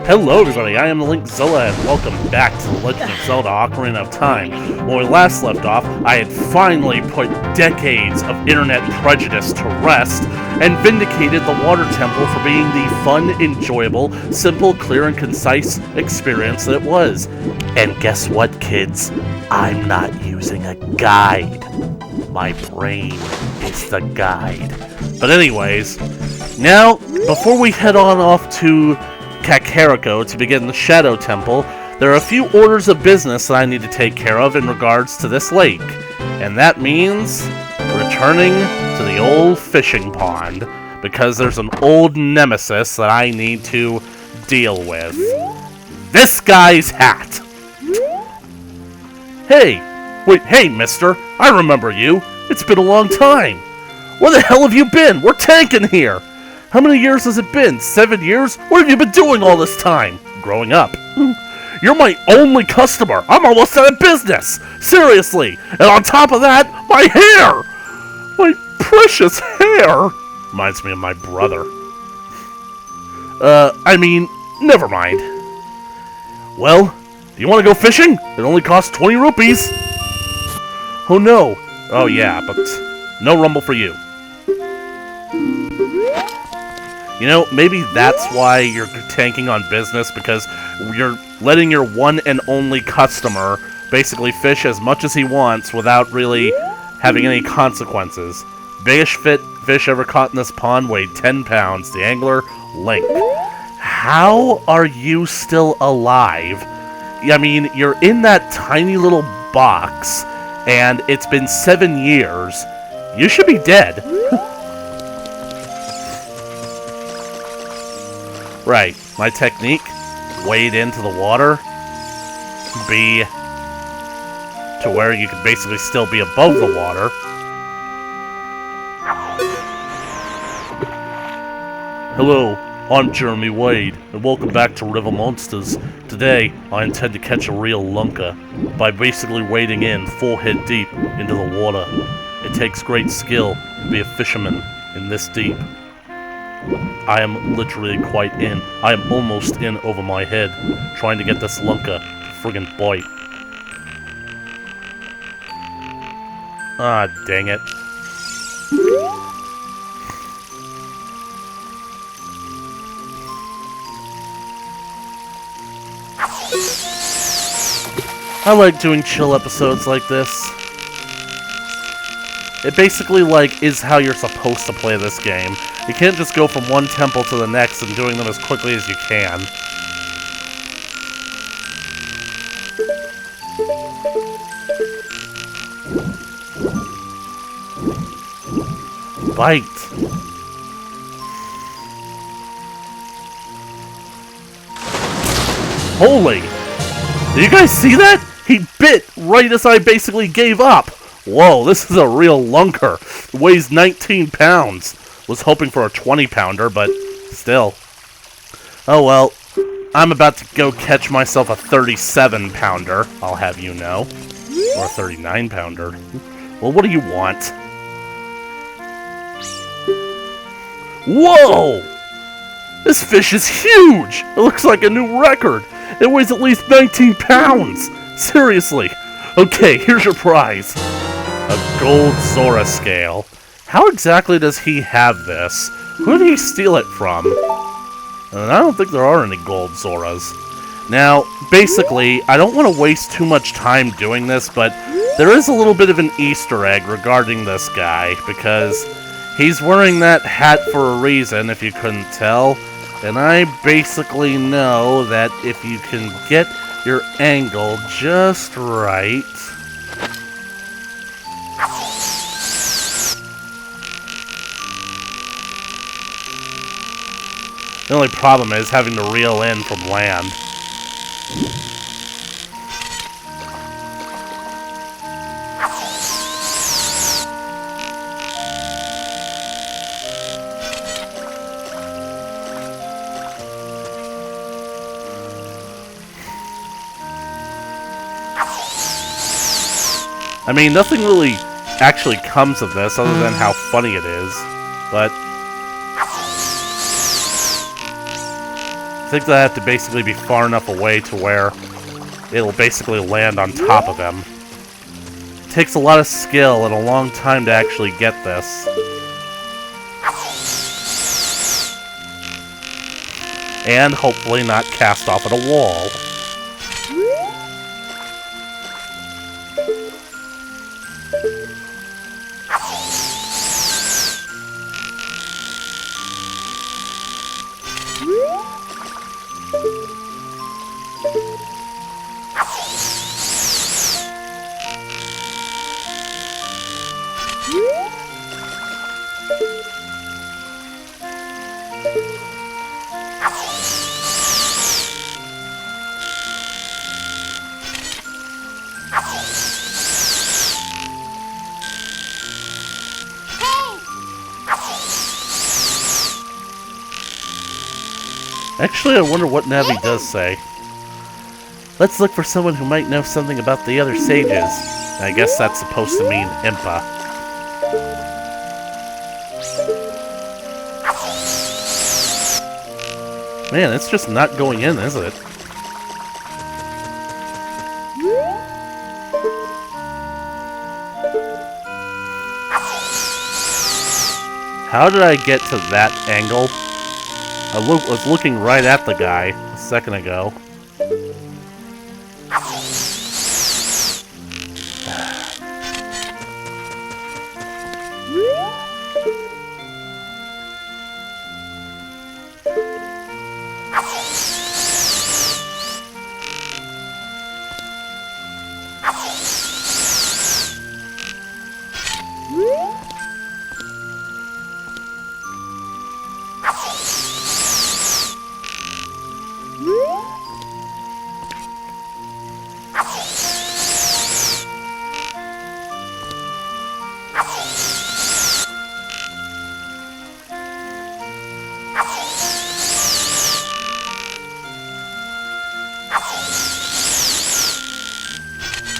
Hello everybody, I am Linkzilla and welcome back to The Legend of Zelda Ocarina of Time. When we last left off, I had finally put decades of internet prejudice to rest and vindicated the Water Temple for being the fun, enjoyable, simple, clear, and concise experience that it was. And guess what, kids? I'm not using a guide. My brain is the guide. But anyways, now, before we head on off to Kakariko to begin the Shadow Temple, there are a few orders of business that I need to take care of in regards to this lake. And that means returning to the old fishing pond, because there's an old nemesis that I need to deal with. This guy's hat! Hey, mister, I remember you. It's been a long time. Where the hell have you been? We're tanking here. How many years has it been? 7 years? What have you been doing all this time? Growing up. You're my only customer. I'm almost out of business. Seriously. And on top of that, my hair. My precious hair. Reminds me of my brother. Never mind. Well, do you want to go fishing? It only costs 20 rupees. Oh no. Oh yeah, but no rumble for you. You know, maybe that's why you're tanking on business, because you're letting your one and only customer basically fish as much as he wants without really having any consequences. Biggest fish ever caught in this pond weighed 10 pounds. The angler, Link. How are you still alive? I mean, you're in that tiny little box, and it's been 7 years. You should be dead. Right, my technique, wade into the water, be to where you can basically still be above the water. Hello, I'm Jeremy Wade, and welcome back to River Monsters. Today, I intend to catch a real lunker by basically wading in 4 head deep into the water. It takes great skill to be a fisherman in this deep. I am literally quite in. I am almost in over my head, trying to get this lunker to friggin' bite. Ah, dang it. I like doing chill episodes like this. It basically, is how you're supposed to play this game. You can't just go from one temple to the next and doing them as quickly as you can. Bite. Holy! Did you guys see that? He bit right as I basically gave up. Whoa, this is a real lunker. It weighs 19 pounds. Was hoping for a 20-pounder, but still. Oh well, I'm about to go catch myself a 37-pounder, I'll have you know. Or a 39-pounder. Well, what do you want? Whoa! This fish is huge! It looks like a new record! It weighs at least 19 pounds! Seriously! Okay, here's your prize. A gold Zora scale. How exactly does he have this? Who did he steal it from? And I don't think there are any gold Zoras. Now, basically, I don't want to waste too much time doing this, but there is a little bit of an Easter egg regarding this guy, because he's wearing that hat for a reason, if you couldn't tell. And I basically know that if you can get your angle just right... The only problem is having to reel in from land. I mean, nothing really actually comes of this other than how funny it is, but think that I have to basically be far enough away to where it'll basically land on top of him. It takes a lot of skill and a long time to actually get this. And hopefully not cast off at a wall. Actually, I wonder what Navi does say. Let's look for someone who might know something about the other sages. I guess that's supposed to mean Impa. Man, it's just not going in, is it? How did I get to that angle? I was looking right at the guy a second ago.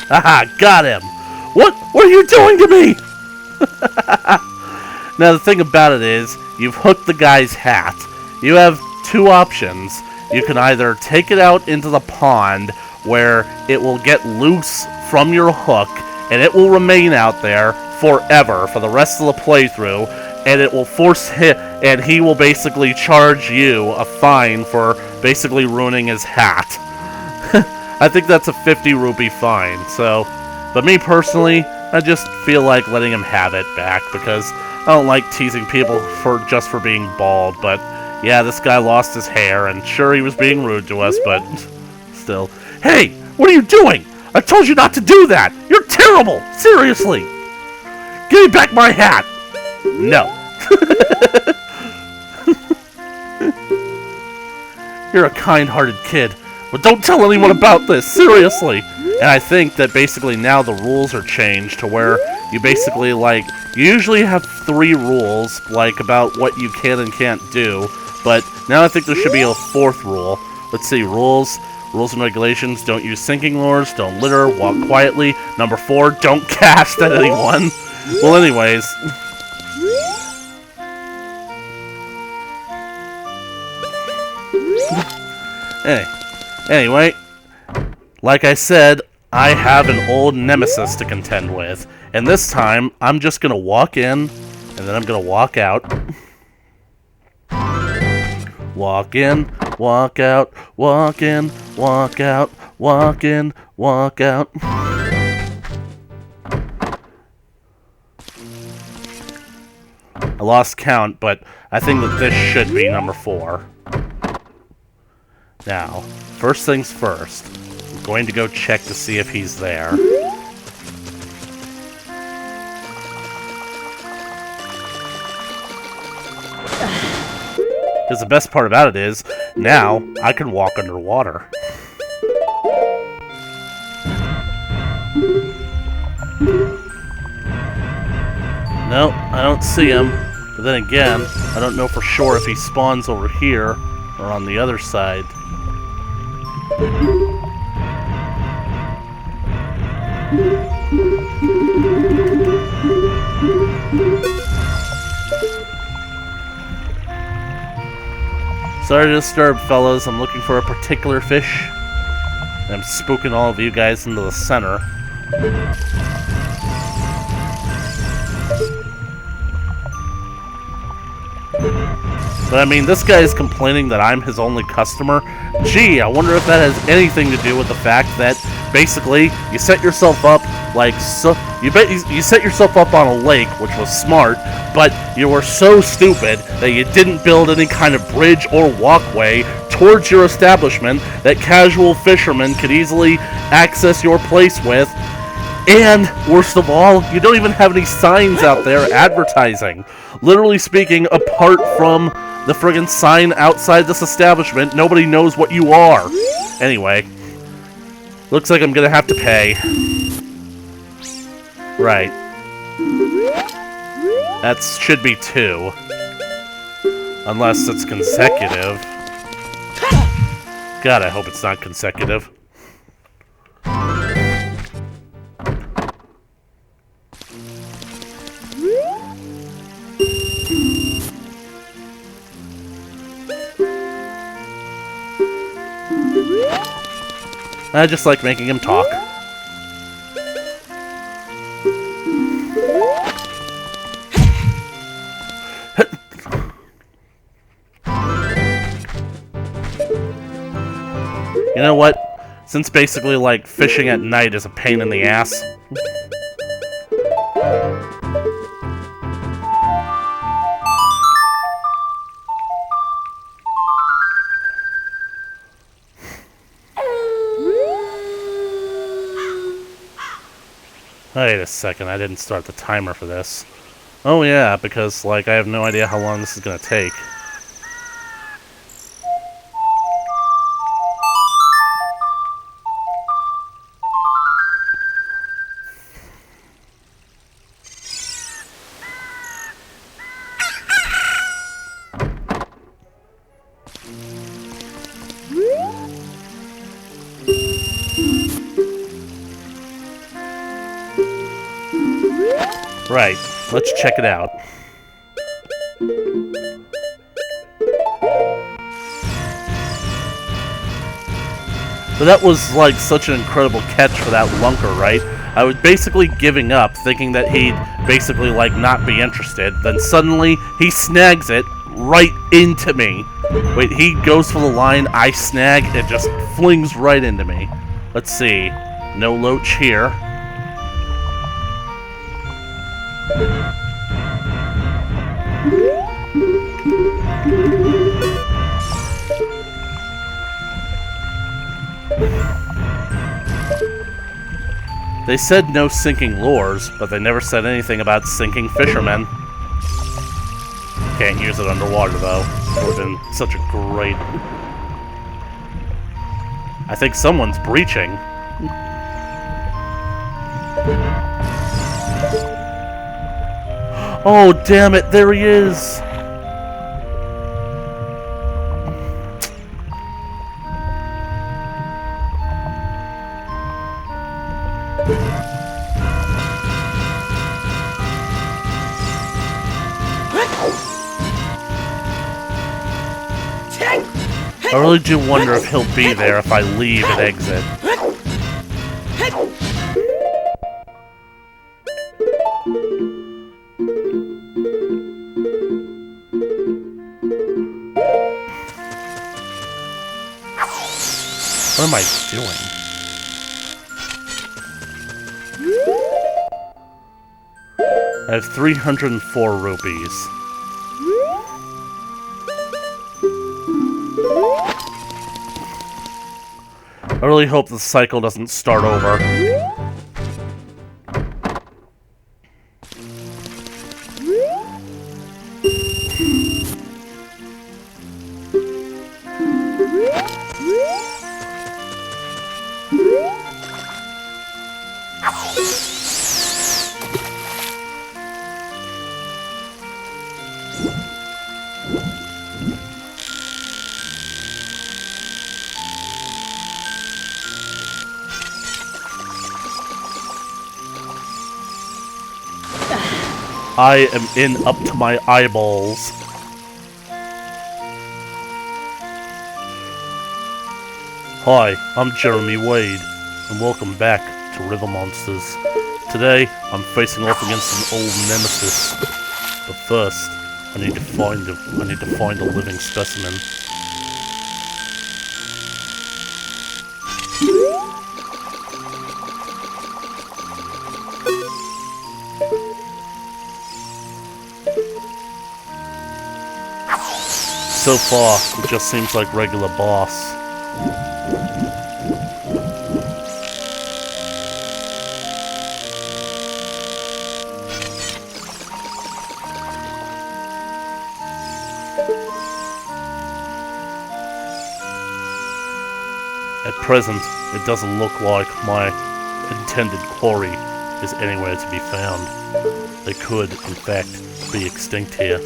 Haha, got him! What are you doing to me? Now the thing about it is, you've hooked the guy's hat. You have two options. You can either take it out into the pond, where it will get loose from your hook, and it will remain out there forever, for the rest of the playthrough, and it will force him, and he will basically charge you a fine for basically ruining his hat. I think that's a 50 rupee fine, so... But me personally, I just feel like letting him have it back, because I don't like teasing people just for being bald, but... Yeah, this guy lost his hair, and sure, he was being rude to us, but... Still... Hey! What are you doing? I told you not to do that! You're terrible! Seriously! Give me back my hat! No. You're a kind-hearted kid. But don't tell anyone about this, seriously! And I think that basically now the rules are changed to where you basically, like, you usually have 3 rules, like, about what you can and can't do, but now I think there should be a 4th rule. Let's see, rules and regulations: don't use sinking lures, don't litter, walk quietly. Number 4, don't cast at anyone. Well, anyways... Anyway, like I said, I have an old nemesis to contend with. And this time, I'm just gonna walk in, and then I'm gonna walk out. Walk in, walk out, walk in, walk out, walk in, walk out. I lost count, but I think that this should be number 4. Now, first things first, I'm going to go check to see if he's there. Because the best part about it is, now I can walk underwater. No, I don't see him. But then again, I don't know for sure if he spawns over here or on the other side. Sorry to disturb, fellas. I'm looking for a particular fish. And I'm spooking all of you guys into the center. But I mean, this guy is complaining that I'm his only customer. Gee, I wonder if that has anything to do with the fact that basically you set yourself up like so. You set yourself up on a lake, which was smart, but you were so stupid that you didn't build any kind of bridge or walkway towards your establishment that casual fishermen could easily access your place with. And, worst of all, you don't even have any signs out there advertising. Literally speaking, apart from the friggin' sign outside this establishment, nobody knows what you are. Anyway, looks like I'm gonna have to pay. Right. That should be 2. Unless it's consecutive. God, I hope it's not consecutive. I just like making him talk. You know what? Since basically, like, fishing at night is a pain in the ass. Wait a second, I didn't start the timer for this. Oh yeah, because, like, I have no idea how long this is gonna take. Right, let's check it out. But that was like such an incredible catch for that lunker, right? I was basically giving up, thinking that he'd basically like not be interested. Then suddenly he snags it right into me. Wait, he goes for the line, I snag, it just flings right into me. Let's see. No loach here. They said no sinking lures, but they never said anything about sinking fishermen. Can't use it underwater, though. It would have been such a great... I think someone's breaching. Oh, damn it, there he is! I really do wonder if he'll be there if I leave and exit. What am I doing? I have 304 rupees. I really hope the cycle doesn't start over. I am in up to my eyeballs. Hi, I'm Jeremy Wade, and welcome back to River Monsters. Today, I'm facing off against an old nemesis. But first, I need to find a living specimen. So far, it just seems like regular boss. At present, it doesn't look like my intended quarry is anywhere to be found. They could, in fact, be extinct here.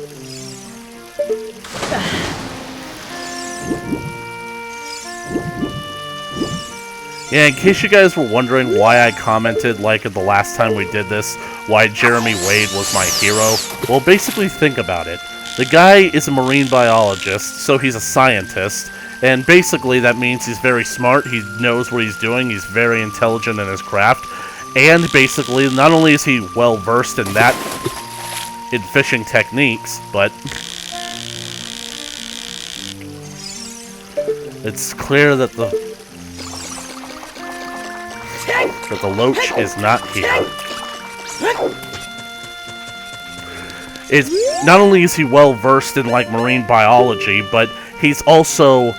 Yeah, in case you guys were wondering why I commented, like the last time we did this, why Jeremy Wade was my hero, well, basically think about it. The guy is a marine biologist, so he's a scientist, and basically that means he's very smart, he knows what he's doing, he's very intelligent in his craft, and basically not only is he well versed in that, in fishing techniques, but it's clear that the loach is not here. It's not only is he well versed in like marine biology, but he's also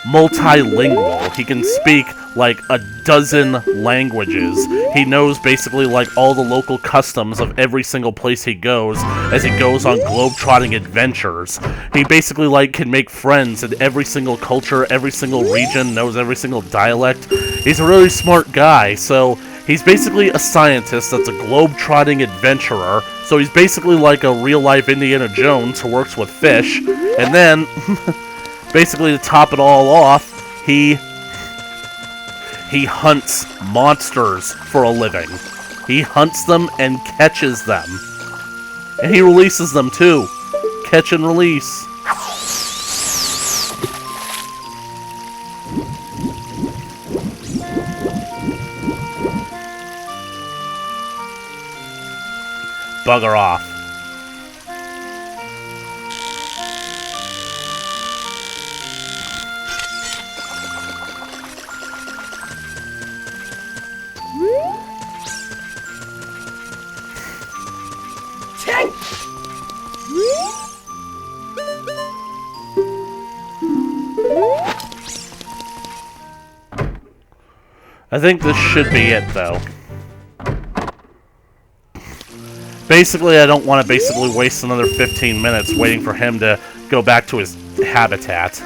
multilingual. He can speak like a dozen languages. He knows basically like all the local customs of every single place he goes as he goes on globe-trotting adventures. He basically like can make friends in every single culture, every single region, knows every single dialect. He's a really smart guy, so he's basically a scientist that's a globe-trotting adventurer. So he's basically like a real-life Indiana Jones who works with fish. And then, basically to top it all off, he hunts monsters for a living. He hunts them and catches them. And he releases them too. Catch and release. Bugger off. I think this should be it, though. Basically, I don't want to waste another 15 minutes waiting for him to go back to his habitat.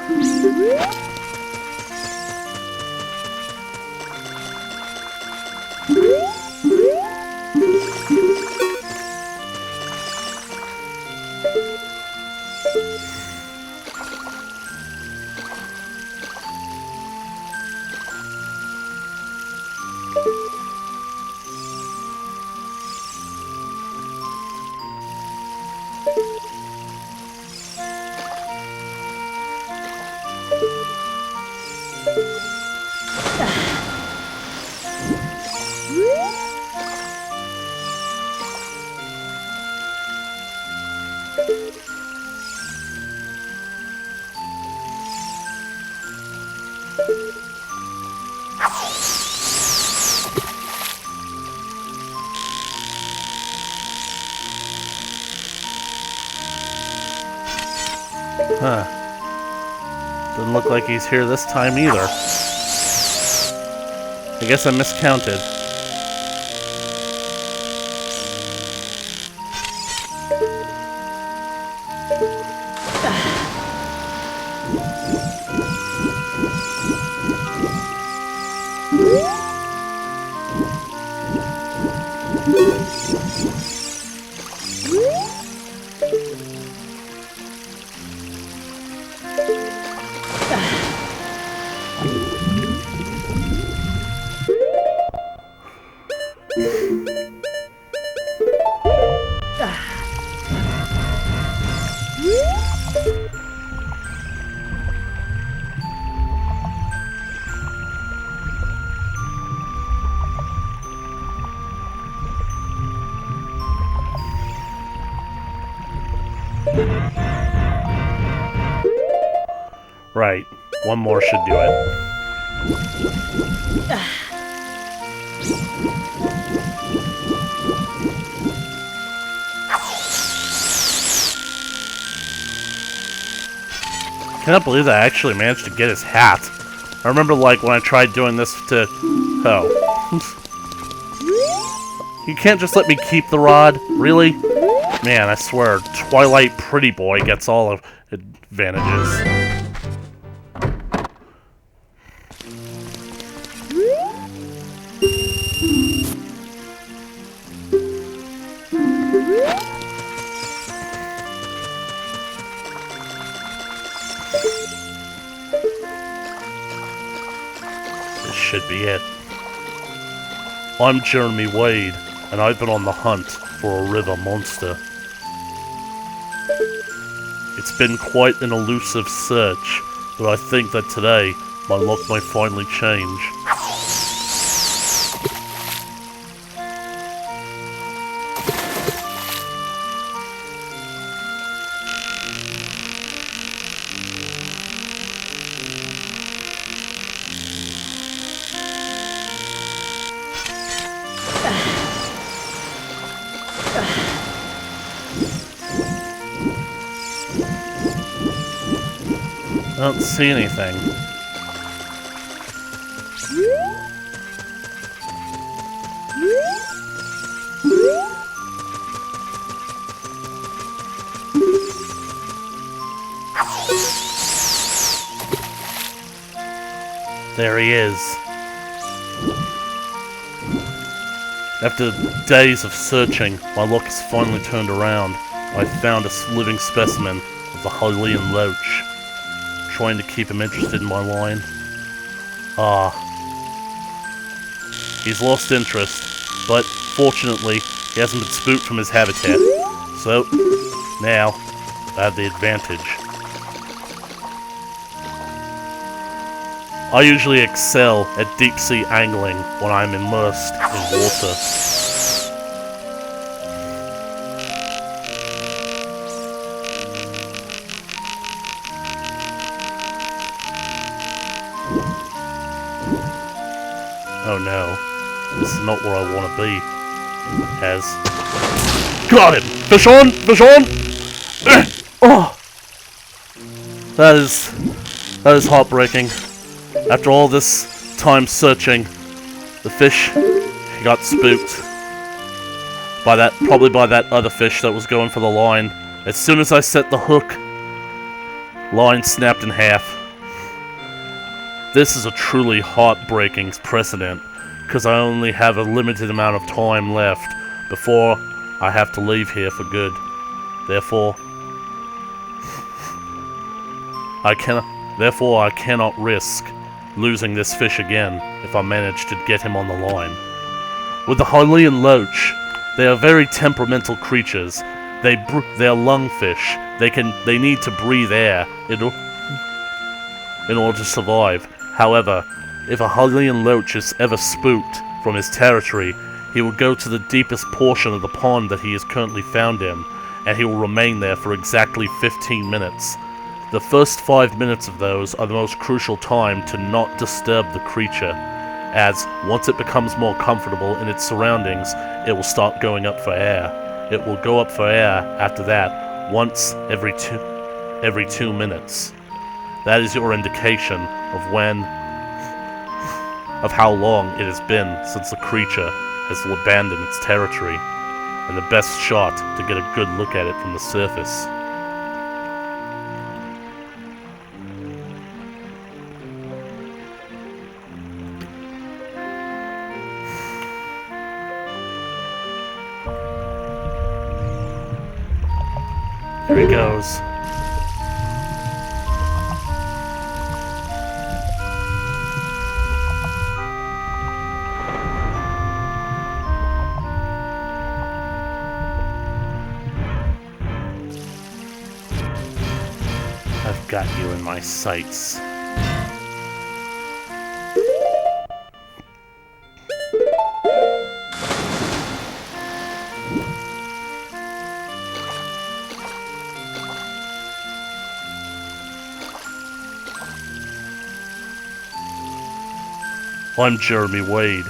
Huh. Doesn't look like he's here this time either. I guess I miscounted. Right. One more should do it. Cannot believe that I actually managed to get his hat. I remember, like, when I tried doing this to... Oh. You can't just let me keep the rod? Really? Man, I swear, Twilight Pretty Boy gets all of advantages. This should be it. I'm Jeremy Wade, and I've been on the hunt for a river monster. It's been quite an elusive search, but I think that today my luck might finally change. I don't see anything. There he is. After days of searching, my luck has finally turned around. I found a living specimen of the Hylian Loach. Trying to keep him interested in my line. He's lost interest, but fortunately, he hasn't been spooked from his habitat. So, now, I have the advantage. I usually excel at deep-sea angling when I'm immersed in water. Oh no, this is not where I want to be. Got him! Fish on! Fish on! Oh! That is heartbreaking. After all this time searching, the fish, he got spooked. Probably by that other fish that was going for the line. As soon as I set the hook, line snapped in half. This is a truly heartbreaking precedent, because I only have a limited amount of time left before I have to leave here for good. Therefore, I cannot risk losing this fish again if I manage to get him on the line. With the Hylian Loach, they are very temperamental creatures. They're lungfish. They need to breathe air in order to survive. However, if a Hylian Loach is ever spooked from his territory, he will go to the deepest portion of the pond that he is currently found in, and he will remain there for exactly 15 minutes. The first 5 minutes of those are the most crucial time to not disturb the creature, as once it becomes more comfortable in its surroundings, it will start going up for air. It will go up for air after that, once every 2 minutes. That is your indication of how long it has been since the creature has abandoned its territory, and the best shot to get a good look at it from the surface. Here he goes. I've got you in my sights. I'm Jeremy Wade,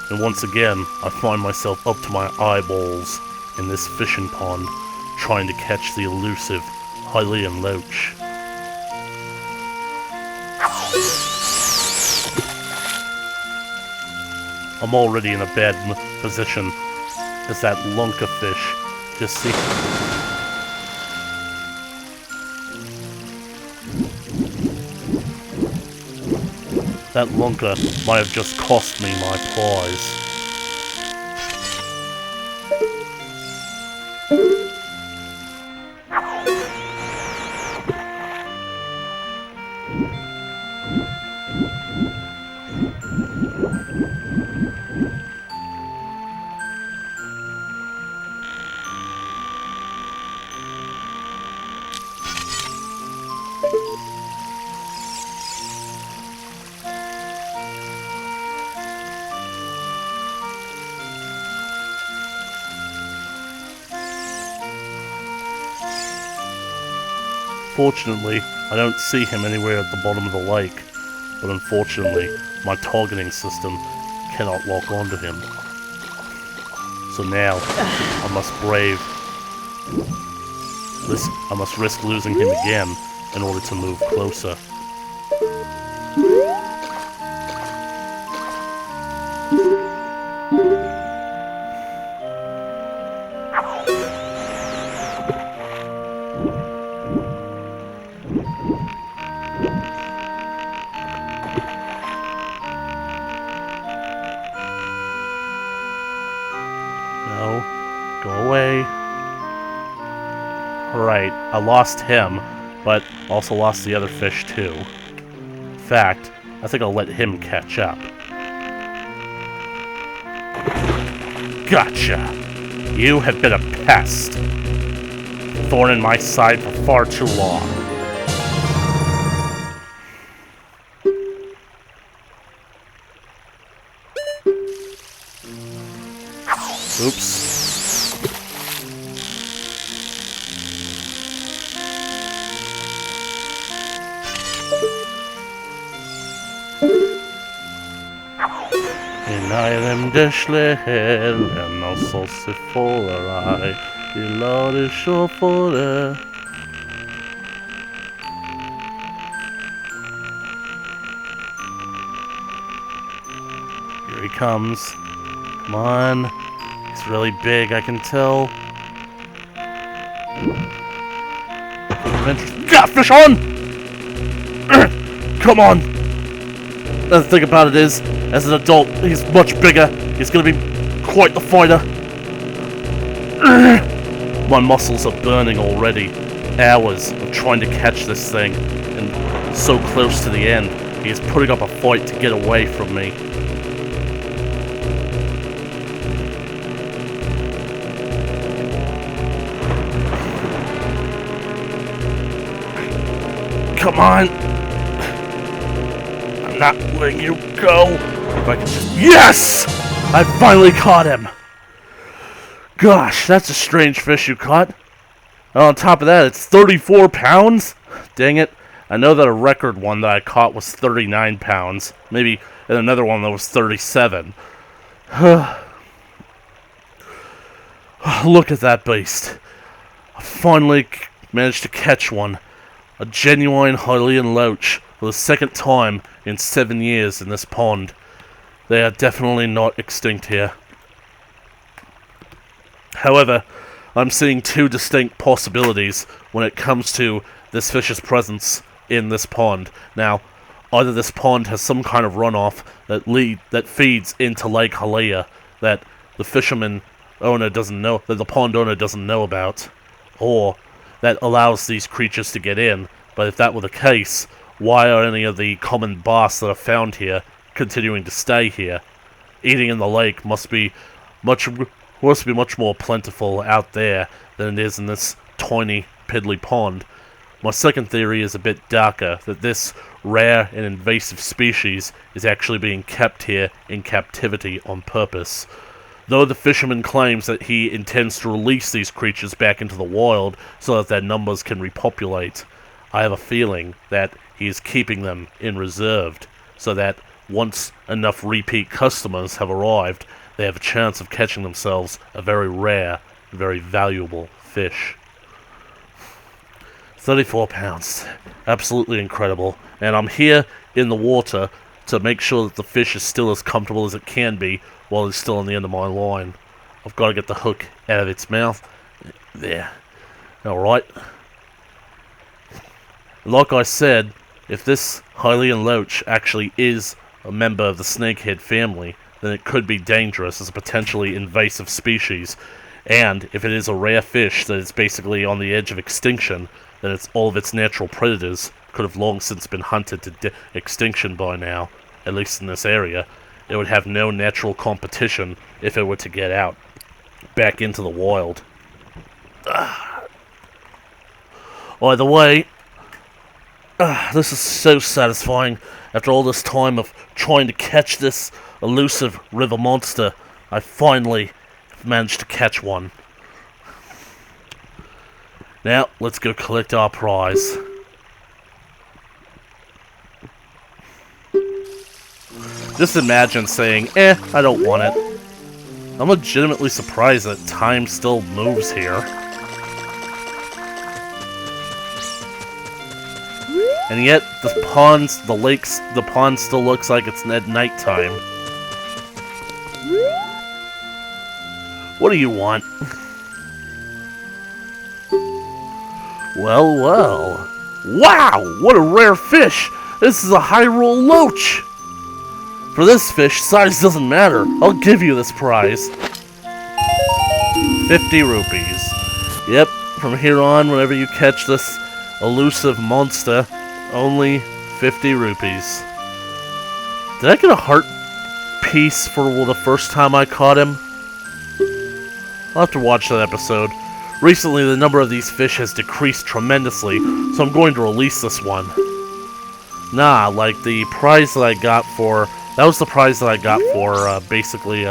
and once again, I find myself up to my eyeballs in this fishing pond, trying to catch the elusive Hylian loach. I'm already in a bad position as that lunka fish just see. That lunka might have just cost me my prize. Fortunately, I don't see him anywhere at the bottom of the lake, but unfortunately, my targeting system cannot lock onto him. So now, I must risk losing him again in order to move closer. No, go away. Right, I lost him, but also lost the other fish too. In fact, I think I'll let him catch up. Gotcha! You have been a pest. Thorn in my side for far too long. Oops. En einem der Schlägen, en så se fåra, I la det så fåra. Here he comes. Come on. He's really big, I can tell. Got fish on! Come on! The thing about it is, as an adult, he's much bigger. He's gonna be quite the fighter. My muscles are burning already. Hours of trying to catch this thing, and so close to the end, he is putting up a fight to get away from me. Come on! I'm not letting you go! If I can just— Yes! I finally caught him! Gosh, that's a strange fish you caught. And on top of that, it's 34 pounds? Dang it. I know that a record one that I caught was 39 pounds. Maybe another one that was 37. Look at that beast. I finally managed to catch one. A genuine Hylian loach for the second time in 7 years in this pond. They are definitely not extinct here. However, I'm seeing two distinct possibilities when it comes to this fish's presence in this pond. Now, either this pond has some kind of runoff that feeds into Lake Hylia that the fisherman owner doesn't know, that the pond owner doesn't know about, or that allows these creatures to get in. But if that were the case, why are any of the common bass that are found here continuing to stay here? Eating in the lake must be much more plentiful out there than it is in this tiny, piddly pond. My second theory is a bit darker, that this rare and invasive species is actually being kept here in captivity on purpose. Though the fisherman claims that he intends to release these creatures back into the wild so that their numbers can repopulate, I have a feeling that he is keeping them in reserve so that once enough repeat customers have arrived, they have a chance of catching themselves a very rare, very valuable fish. 34 pounds. Absolutely incredible. And I'm here in the water to make sure that the fish is still as comfortable as it can be while it's still on the end of my line. I've got to get the hook out of its mouth. There. Alright. Like I said, if this Hylian loach actually is a member of the snakehead family, then it could be dangerous as a potentially invasive species. And if it is a rare fish that is basically on the edge of extinction, then all of its natural predators could have long since been hunted to extinction by now, at least in this area. It would have no natural competition if it were to get out, back into the wild. Either way, this is so satisfying. After all this time of trying to catch this elusive river monster, I finally managed to catch one. Now, let's go collect our prize. Just imagine saying, I don't want it. I'm legitimately surprised that time still moves here. And yet, the pond still looks like it's at nighttime. What do you want? Well, well. Wow! What a rare fish! This is a Hyrule Loach! For this fish, size doesn't matter. I'll give you this prize. 50 rupees. Yep, from here on, whenever you catch this elusive monster, only 50 rupees. Did I get a heart piece for the first time I caught him? I'll have to watch that episode. Recently, the number of these fish has decreased tremendously, so I'm going to release this one. Nah, like the prize that I got for... That was the prize that I got for, basically,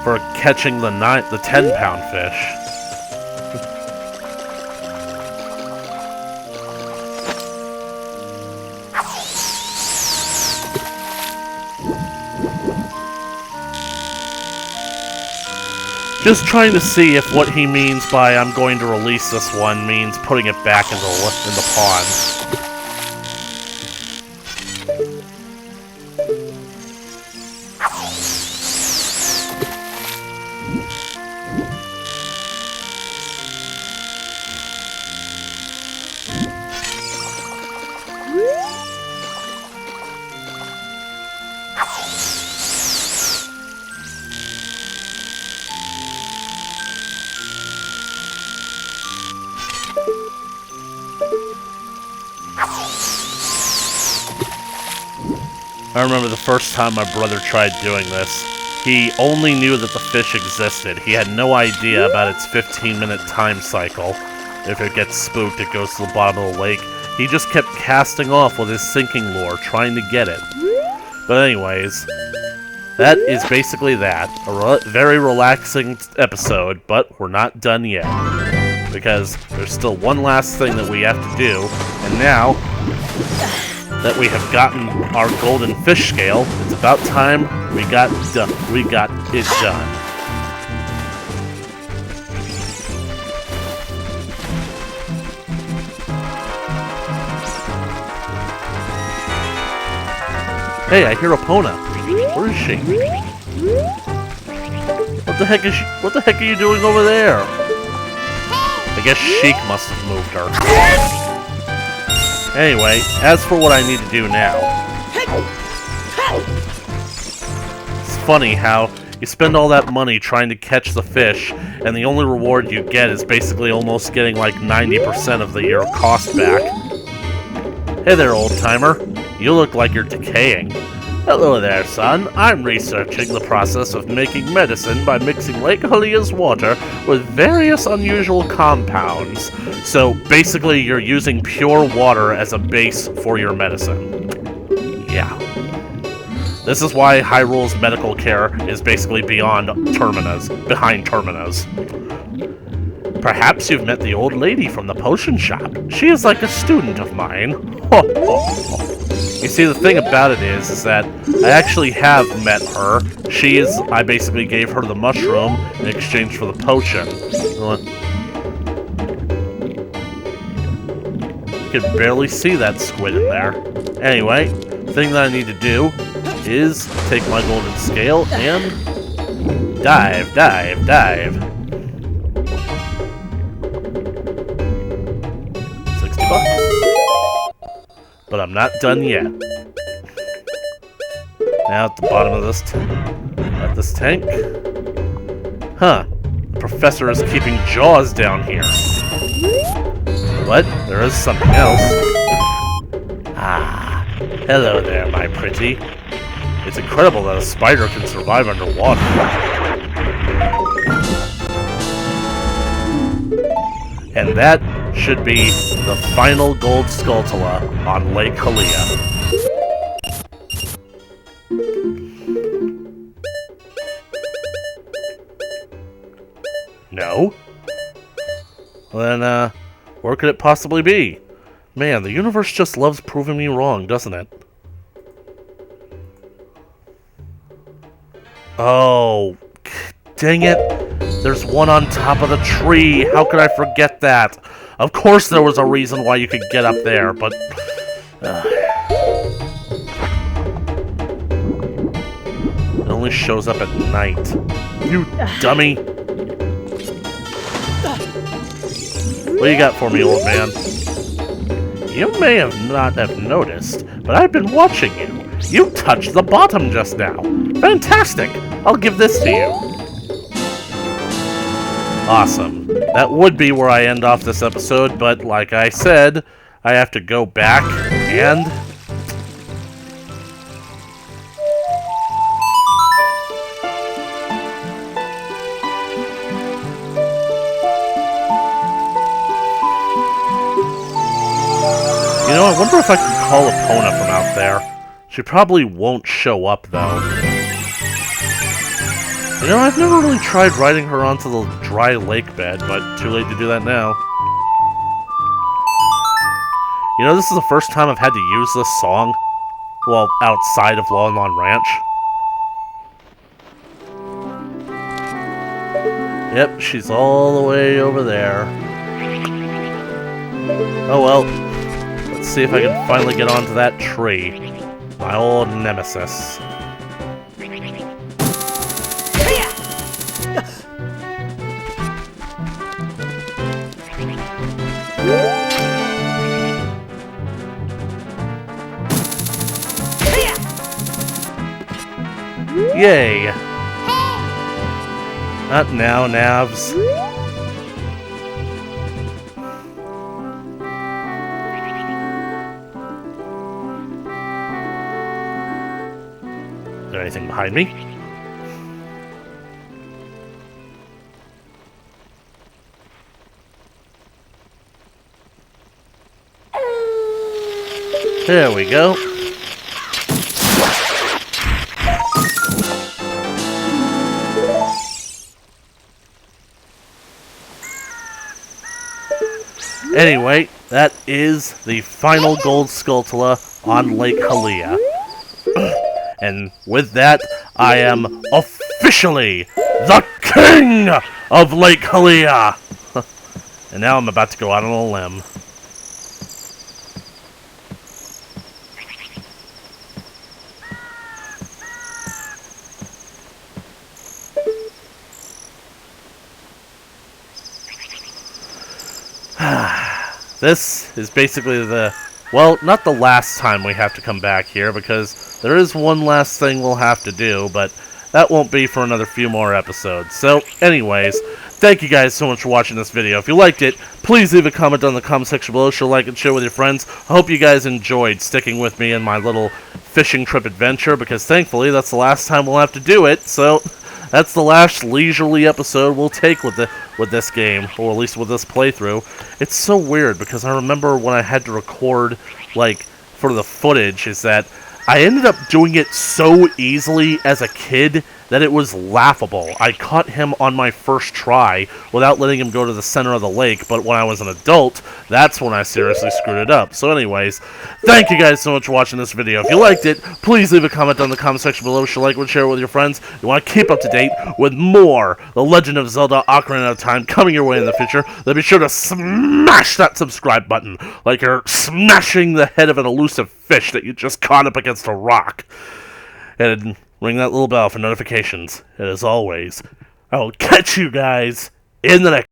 for catching the 10-pound fish. Just trying to see if what he means by I'm going to release this one means putting it back in the pond. I remember the first time my brother tried doing this. He only knew that the fish existed. He had no idea about its 15-minute time cycle. If it gets spooked, it goes to the bottom of the lake. He just kept casting off with his sinking lure, trying to get it. But anyways, that is basically that. A very relaxing episode, but we're not done yet. Because there's still one last thing that we have to do, and now that we have gotten our golden fish scale, it's about time we got it done. Hey, I hear Epona. Where is she? What the heck are you doing over there? I guess Sheik must have moved her. Anyway, as for what I need to do now, it's funny how you spend all that money trying to catch the fish, and the only reward you get is basically almost getting like 90% of your cost back. Hey there, old-timer. You look like you're decaying. Hello there, son. I'm researching the process of making medicine by mixing Lake Hylia's water with various unusual compounds. So, basically, you're using pure water as a base for your medicine. Yeah. This is why Hyrule's medical care is basically behind Terminus. Perhaps you've met the old lady from the potion shop. She is like a student of mine. You see, the thing about it is that I actually have met her. I basically gave her the mushroom in exchange for the potion. You can barely see that squid in there. Anyway, the thing that I need to do is take my golden scale and dive, dive, dive. 60 bucks. But I'm not done yet. Now at the bottom of this tank. Huh. The professor is keeping Jaws down here. But there is something else. Ah, hello there, my pretty. It's incredible that a spider can survive underwater. And that should be the final gold Skulltula on Lake Hylia. No? Well, then, where could it possibly be? Man, the universe just loves proving me wrong, doesn't it? Oh, dang it. There's one on top of the tree. How could I forget that? Of course there was a reason why you could get up there, but... It only shows up at night. You dummy. What do you got for me, old man? You may not have noticed, but I've been watching you. You touched the bottom just now. Fantastic! I'll give this to you. Awesome. That would be where I end off this episode, but like I said, I have to go back and... You know, I wonder if I can call Epona from out there. She probably won't show up, though. You know, I've never really tried riding her onto the dry lake bed, but too late to do that now. You know, this is the first time I've had to use this song, well, outside of Lon Lon Ranch. Yep, she's all the way over there. Oh well. Let's see if I can finally get onto that tree. My old nemesis. Yay! Not now, Navs. Is there anything behind me? There we go. Anyway, that is the final gold Skulltula on Lake Hylia. And with that, I am officially the king of Lake Hylia! And now I'm about to go out on a limb. This is basically the, well, not the last time we have to come back here, because there is one last thing we'll have to do, but that won't be for another few more episodes. So, anyways, thank you guys so much for watching this video. If you liked it, please leave a comment down in the comment section below, show like and share with your friends. I hope you guys enjoyed sticking with me in my little fishing trip adventure, because thankfully that's the last time we'll have to do it, so... That's the last leisurely episode we'll take with this game, or at least with this playthrough. It's so weird, because I remember when I had to record, like, for the footage, is that I ended up doing it so easily as a kid that it was laughable. I caught him on my first try without letting him go to the center of the lake, but when I was an adult, that's when I seriously screwed it up. So anyways, thank you guys so much for watching this video. If you liked it, please leave a comment down in the comment section below. Share, like, and share it with your friends. You want to keep up to date with more The Legend of Zelda Ocarina of Time coming your way in the future, then be sure to smash that subscribe button like you're smashing the head of an elusive fish that you just caught up against a rock. And ring that little bell for notifications. And as always, I will catch you guys in the next